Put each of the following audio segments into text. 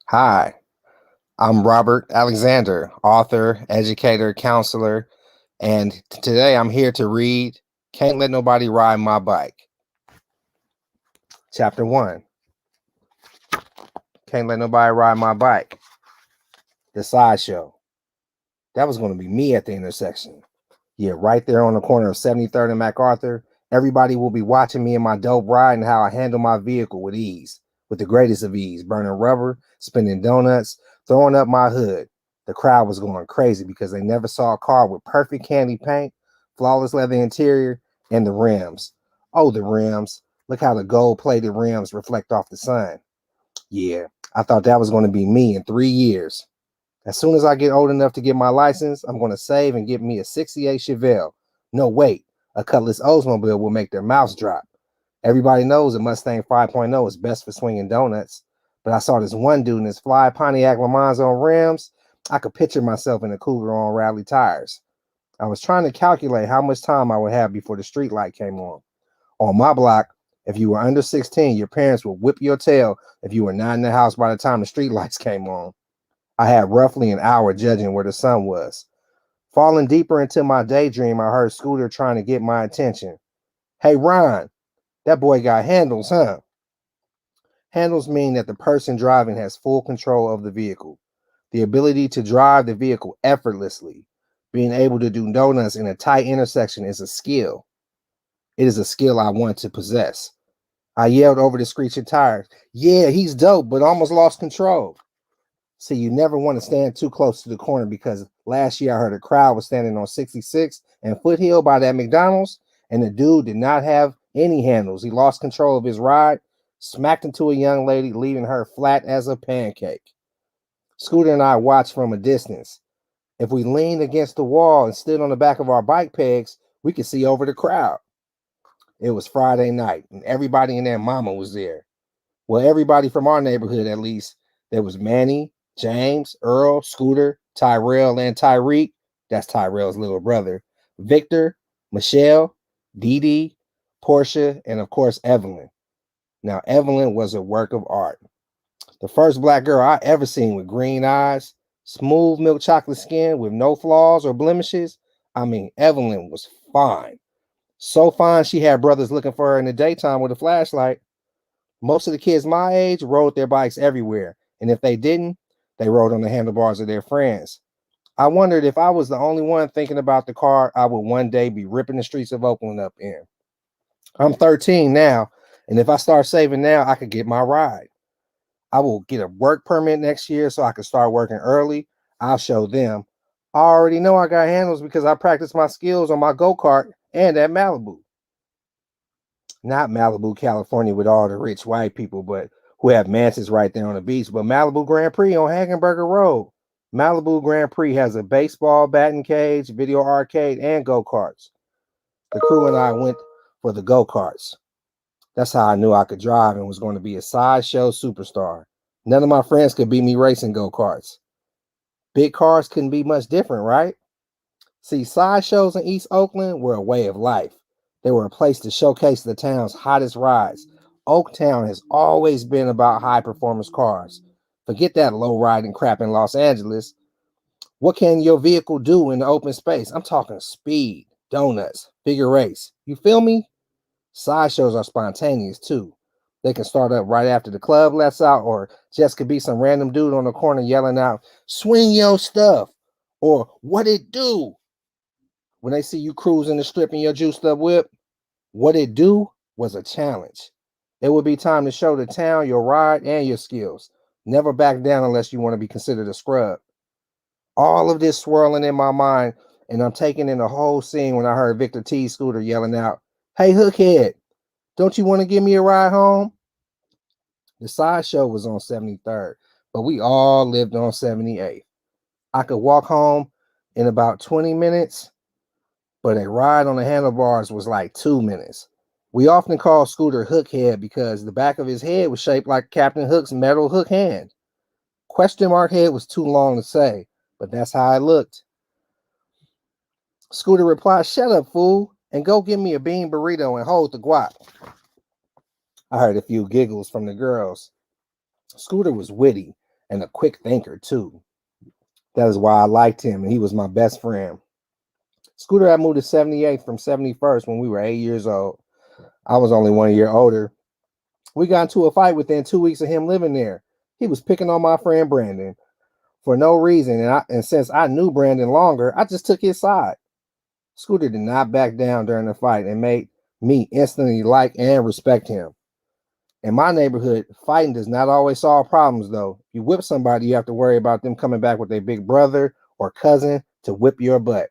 Hi, I'm Robert Alexander, author, educator, counselor, and today I'm here to read Can't Let Nobody Ride My Bike. Chapter 1. Can't Let Nobody Ride My Bike. The sideshow. That was going to be me at the intersection. Yeah, right there on the corner of 73rd and MacArthur. Everybody will be watching me in my dope ride and how I handle my vehicle with ease, with the greatest of ease, burning rubber, spinning donuts, throwing up my hood. The crowd was going crazy because they never saw a car with perfect candy paint, flawless leather interior, and the rims. Oh, the rims. Look how the gold plated rims reflect off the sun. Yeah, I thought that was going to be me in 3 years. As soon as I get old enough to get my license, I'm going to save and get me a 68 Chevelle. No, wait, a Cutlass Oldsmobile will make their mouths drop. Everybody knows a Mustang 5.0 is best for swinging donuts. But I saw this one dude in his fly Pontiac Le Mans on rims. I could picture myself in a Cougar on rally tires. I was trying to calculate how much time I would have before the street light came on. On my block, if you were under 16, your parents would whip your tail if you were not in the house by the time the street lights came on. I had roughly an hour judging where the sun was. Falling deeper into my daydream, I heard Scooter trying to get my attention. Hey, Ron, that boy got handles, huh? Handles mean that the person driving has full control of the vehicle, the ability to drive the vehicle effortlessly. Being able to do donuts in a tight intersection is a skill. It is a skill I want to possess. I yelled over the screeching tires. Yeah, he's dope, but almost lost control. See, you never want to stand too close to the corner because last year I heard a crowd was standing on 66 and Foothill by that McDonald's, and the dude did not have any handles. He lost control of his ride, smacked into a young lady, leaving her flat as a pancake. Scooter and I watched from a distance. If we leaned against the wall and stood on the back of our bike pegs, we could see over the crowd. It was Friday night, and everybody and their mama was there. Well, everybody from our neighborhood, at least. There was Manny, James, Earl, Scooter, Tyrell, and Tyreek. That's Tyrell's little brother. Victor, Michelle, Dee Dee, Portia, and of course, Evelyn. Now, Evelyn was a work of art. The first black girl I ever seen with green eyes, smooth milk chocolate skin with no flaws or blemishes. I mean, Evelyn was fine. So fine, she had brothers looking for her in the daytime with a flashlight. Most of the kids my age rode their bikes everywhere, and if they didn't, they rode on the handlebars of their friends. I wondered if I was the only one thinking about the car I would one day be ripping the streets of Oakland up in. I'm 13 now, and if I start saving now, I could get my ride. I will get a work permit next year so I can start working early. I'll show them. I already know I got handles because I practiced my skills on my go kart and at Malibu. Not Malibu, California, with all the rich white people, but who have mansions right there on the beach. But Malibu Grand Prix on Hagenberger Road. Malibu Grand Prix has a baseball batting cage, video arcade, and go karts. The crew and I went for the go karts. That's how I knew I could drive and was going to be a sideshow superstar. None of my friends could beat me racing go karts. Big cars couldn't be much different, right? See, sideshows in East Oakland were a way of life. They were a place to showcase the town's hottest rides. Oaktown has always been about high performance cars. Forget that low riding crap in Los Angeles. What can your vehicle do in the open space? I'm talking speed, donuts, figure eights. You feel me? Sideshows are spontaneous too. They can start up right after the club lets out, or just could be some random dude on the corner yelling out, "Swing your stuff," or "What it do?" When they see you cruising the strip in your juiced up whip. What it do was a challenge. It would be time to show the town your ride and your skills. Never back down unless you want to be considered a scrub. All of this swirling in my mind, and I'm taking in the whole scene when I heard Victor T. Scooter yelling out, "Hey, Hookhead, don't you want to give me a ride home?" The sideshow was on 73rd, but we all lived on 78th. I could walk home in about 20 minutes, but a ride on the handlebars was like 2 minutes. We often called Scooter Hookhead because the back of his head was shaped like Captain Hook's metal hook hand. Question mark head was too long to say, but that's how it looked. Scooter replied, "Shut up, fool, and go get me a bean burrito and hold the guap." I heard a few giggles from the girls. Scooter was witty, and a quick thinker, too. That is why I liked him, and he was my best friend. Scooter had moved to 78th from 71st when we were 8 years old. I was only 1 year older. We got into a fight within 2 weeks of him living there. He was picking on my friend Brandon for no reason, and since I knew Brandon longer, I just took his side. Scooter did not back down during the fight and made me instantly like and respect him. In my neighborhood, fighting does not always solve problems, though. If you whip somebody, you have to worry about them coming back with their big brother or cousin to whip your butt.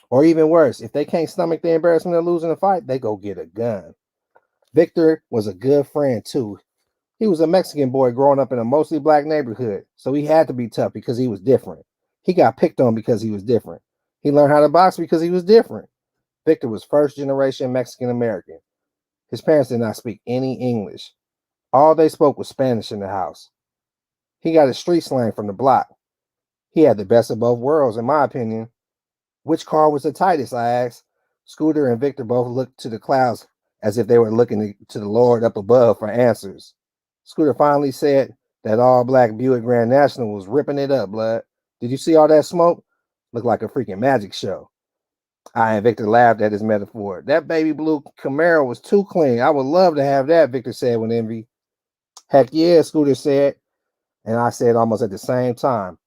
Or even worse, if they can't stomach the embarrassment of losing a fight, they go get a gun. Victor was a good friend, too. He was a Mexican boy growing up in a mostly black neighborhood, so he had to be tough because he was different. He got picked on because he was different. He learned how to box because he was different. Victor was first generation Mexican American. His parents did not speak any English. All they spoke was Spanish in the house. He got his street slang from the block. He had the best of both worlds, in my opinion. Which car was the tightest? I asked. Scooter and Victor both looked to the clouds as if they were looking to the Lord up above for answers. Scooter finally said that all black Buick Grand National was ripping it up, blood. Did you see all that smoke? Looked like a freaking magic show. I and Victor laughed at his metaphor. That baby blue Camaro was too clean. I would love to have that, Victor said with envy. Heck yeah, Scooter said, and I said almost at the same time.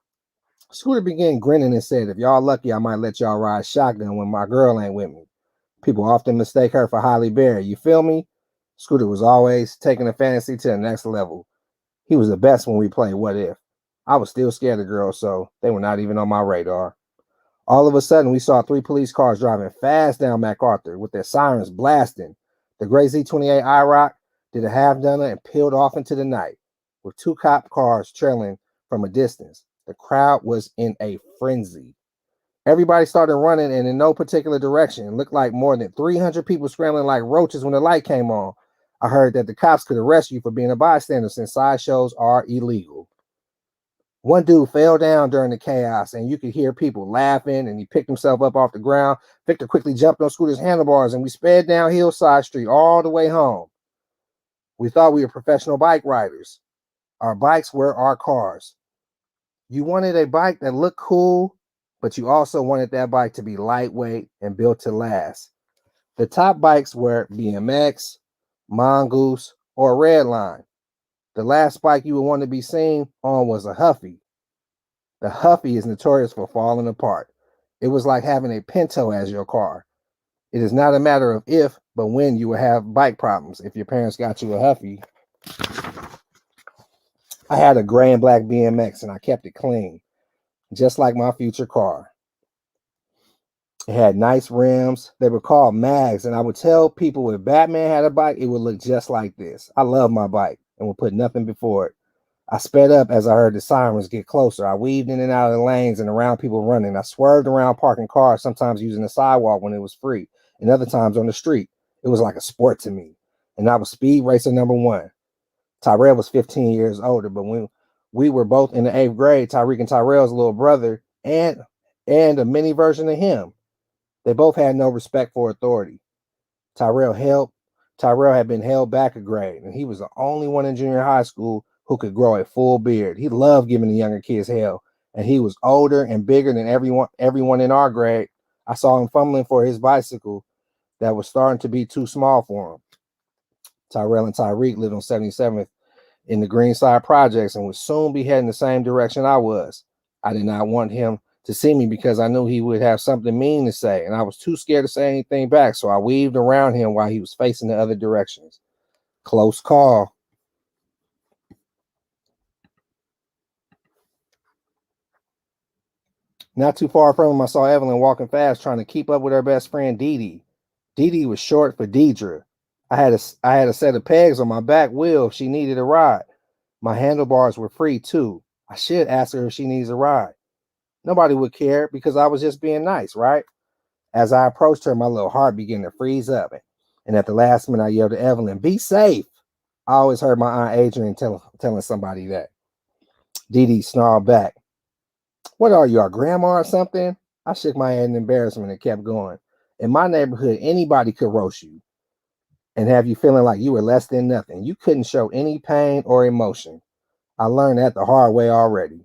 Scooter began grinning and said, if y'all lucky, I might let y'all ride shotgun when my girl ain't with me. People often mistake her for Holly Berry. You feel me? Scooter was always taking the fantasy to the next level. He was the best when we played What If. I was still scared of girls, so they were not even on my radar. All of a sudden, we saw 3 police cars driving fast down MacArthur with their sirens blasting. The gray Z28 IROC did a half-donner and peeled off into the night, with 2 cop cars trailing from a distance. The crowd was in a frenzy. Everybody started running and in no particular direction. It looked like more than 300 people scrambling like roaches when the light came on. I heard that the cops could arrest you for being a bystander since sideshows are illegal. One dude fell down during the chaos, and you could hear people laughing, and he picked himself up off the ground. Victor quickly jumped on Scooter's handlebars, and we sped down Hillside Street all the way home. We thought we were professional bike riders. Our bikes were our cars. You wanted a bike that looked cool, but you also wanted that bike to be lightweight and built to last. The top bikes were BMX, Mongoose, or Redline. The last bike you would want to be seen on was a Huffy. The Huffy is notorious for falling apart. It was like having a Pinto as your car. It is not a matter of if, but when you will have bike problems. If your parents got you a Huffy. I had a gray and black BMX and I kept it clean, just like my future car. It had nice rims. They were called mags, and I would tell people if Batman had a bike, it would look just like this. I love my bike and would put nothing before it. I sped up as I heard the sirens get closer. I weaved in and out of the lanes and around people running. I swerved around parking cars, sometimes using the sidewalk when it was free, and other times on the street. It was like a sport to me. And I was speed racer number 1. Tyrell was 15 years older, but when we were both in the 8th grade, Tyreek and Tyrell's little brother, and a mini version of him. They both had no respect for authority. Tyrell had been held back a grade, and he was the only one in junior high school who could grow a full beard. He loved giving the younger kids hell, and he was older and bigger than everyone in our grade. I saw him fumbling for his bicycle that was starting to be too small for him. Tyrell and Tyreek lived on 77th in the Greenside Projects and would soon be heading the same direction I was. I did not want him to see me because I knew he would have something mean to say, and I was too scared to say anything back, so I weaved around him while he was facing the other directions. Close call. Not too far from him, I saw Evelyn walking fast, trying to keep up with her best friend, Dee Dee. Dee Dee was short for Deidre. I had a set of pegs on my back wheel if she needed a ride. My handlebars were free, too. I should ask her if she needs a ride. Nobody would care because I was just being nice, right? As I approached her, my little heart began to freeze up. And at the last minute, I yelled to Evelyn, "Be safe." I always heard my Aunt Adrian telling somebody that. Dee Dee snarled back, "What are you, our grandma or something?" I shook my head in embarrassment and kept going. In my neighborhood, anybody could roast you and have you feeling like you were less than nothing. You couldn't show any pain or emotion. I learned that the hard way already.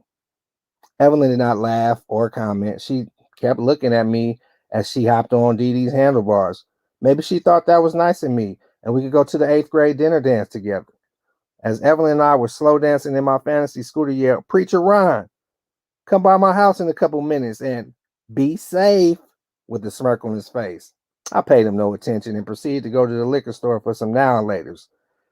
Evelyn did not laugh or comment. She kept looking at me as she hopped on Dee Dee's handlebars. Maybe she thought that was nice of me and we could go to the 8th grade dinner dance together. As Evelyn and I were slow dancing in my fantasy, Scooter yelled, "Preacher Ron, come by my house in a couple minutes and be safe," with a smirk on his face. I paid him no attention and proceeded to go to the liquor store for some now and laters.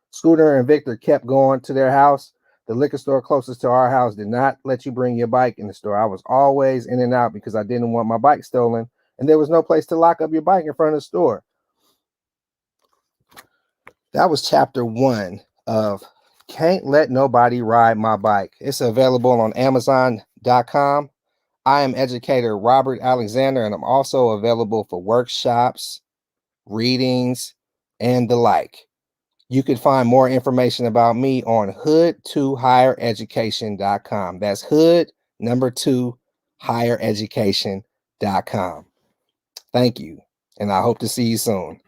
Scooter and Victor kept going to their house. The liquor store closest to our house did not let you bring your bike in the store. I was always in and out because I didn't want my bike stolen, and there was no place to lock up your bike in front of the store. That was chapter 1 of Can't Let Nobody Ride My Bike. It's available on Amazon.com. I am educator Robert Alexander, and I'm also available for workshops, readings, and the like. You can find more information about me on hood2highereducation.com. That's hood number 2 highereducation.com. Thank you, and I hope to see you soon.